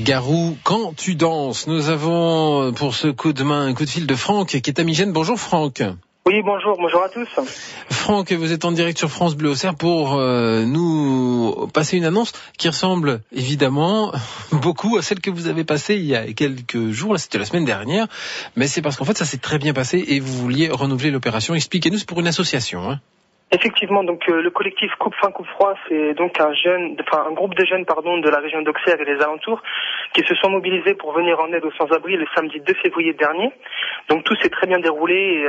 Garou, quand tu danses. Nous avons pour ce coup de main un coup de fil de Franck qui est à Migène. Bonjour Franck. Oui, bonjour à tous. Franck, vous êtes en direct sur France Bleu Auxerre pour nous passer une annonce qui ressemble évidemment beaucoup à celle que vous avez passée il y a quelques jours. Là, c'était la semaine dernière, mais c'est parce qu'en fait ça s'est très bien passé et vous vouliez renouveler l'opération. Expliquez-nous, c'est pour une association, hein. Effectivement, donc le collectif Coupe Faim Coupe Froid, c'est donc un groupe de jeunes de la région d'Auxerre et des alentours qui se sont mobilisés pour venir en aide aux sans-abri le samedi 2 février dernier. Donc tout s'est très bien déroulé et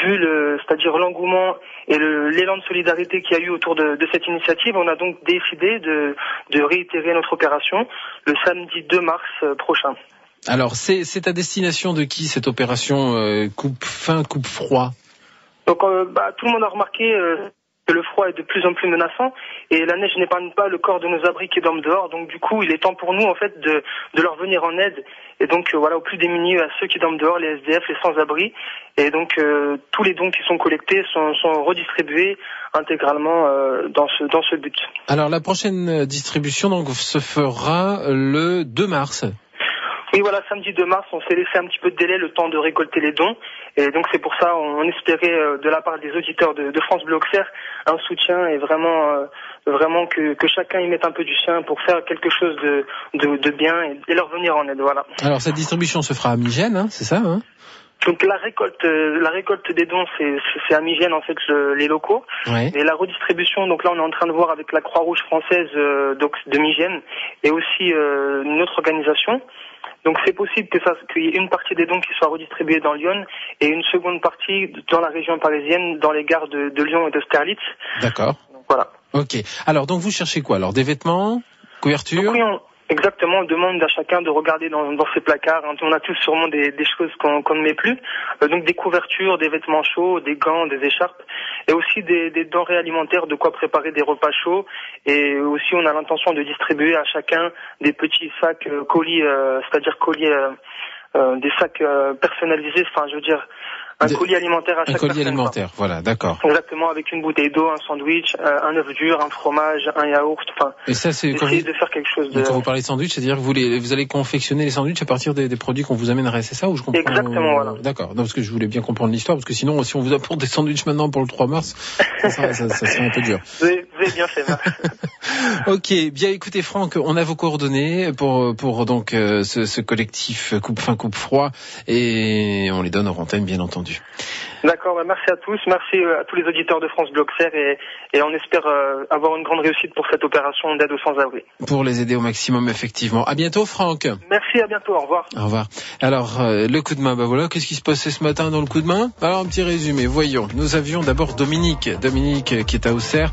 c'est-à-dire l'engouement et l'élan de solidarité qu'il y a eu autour de cette initiative, on a donc décidé de réitérer notre opération le samedi 2 mars prochain. Alors c'est à destination de qui cette opération Coupe Faim Coupe Froid? Donc tout le monde a remarqué que le froid est de plus en plus menaçant et la neige n'épargne pas le corps de nos abris qui dorment dehors. Donc du coup, il est temps pour nous en fait de leur venir en aide et donc aux plus démunis, à ceux qui dorment dehors, les SDF, les sans-abri. Et donc tous les dons qui sont collectés sont redistribués intégralement dans ce but. Alors la prochaine distribution donc se fera le 2 mars. Oui, voilà, samedi 2 mars, on s'est laissé un petit peu de délai, le temps de récolter les dons. Et donc c'est pour ça, on espérait de la part des auditeurs de France Bleu Auxerre un soutien et vraiment que chacun y mette un peu du sien pour faire quelque chose de bien et leur venir en aide, voilà. Alors cette distribution se fera à Migène, hein, c'est ça, hein? Donc la récolte des dons, c'est à Migène en fait les locaux. Ouais. Et la redistribution, donc là on est en train de voir avec la Croix-Rouge française de Migène et aussi une autre organisation. Donc c'est possible qu'il y ait une partie des dons qui soit redistribuée dans Lyon et une seconde partie dans la région parisienne, dans les gares de Lyon et d'Austerlitz. D'accord. Donc, voilà. Ok. Alors donc vous cherchez quoi? Alors des vêtements, couvertures? Donc, oui, exactement, on demande à chacun de regarder dans ses placards. On a tous sûrement des choses qu'on ne met plus. Donc des couvertures, des vêtements chauds, des gants, des écharpes et aussi des denrées alimentaires, de quoi préparer des repas chauds. Et aussi on a l'intention de distribuer à chacun des petits sacs colis, c'est-à-dire colis, des sacs personnalisés, un colis alimentaire à chaque personne. Un colis alimentaire, voilà, d'accord. Exactement, avec une bouteille d'eau, un sandwich, un œuf dur, un fromage, un yaourt, et ça, c'est essayer de faire quelque chose de... Quand vous parlez de sandwich, c'est-à-dire que vous allez confectionner les sandwichs à partir des produits qu'on vous amènerait, c'est ça, ou je comprends? Exactement, voilà. D'accord, non, parce que je voulais bien comprendre l'histoire, parce que sinon, si on vous apporte des sandwichs maintenant pour le 3 mars, ça serait un peu dur. Vous avez bien fait, ça. Ok, bien écoutez Franck, on a vos coordonnées pour donc ce collectif Coupe Faim Coupe Froid, et on les donne en antenne, bien entendu. D'accord, merci à tous, merci à tous les auditeurs de France Bleu Auxerre et on espère avoir une grande réussite pour cette opération d'aide aux sans-abri. Pour les aider au maximum, effectivement. À bientôt Franck. Merci, à bientôt, au revoir. Au revoir. Alors, le coup de main, voilà, qu'est-ce qui se passait ce matin dans le coup de main? Alors, un petit résumé, voyons. Nous avions d'abord Dominique qui est à Auxerre,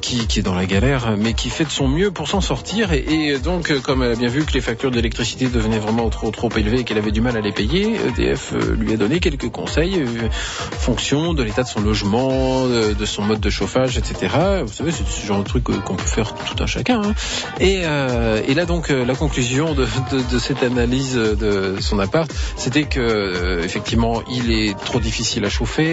qui est dans la galère, mais qui fait de son mieux pour s'en sortir et donc, comme elle a bien vu que les factures d'électricité devenaient vraiment trop élevées et qu'elle avait du mal à les payer, EDF lui a donné quelques conseils, fonction de l'état de son logement, de son mode de chauffage, etc. Vous savez, c'est ce genre de truc qu'on peut faire tout un chacun, hein. Et là donc la conclusion de cette analyse de son appart, c'était que effectivement il est trop difficile à chauffer.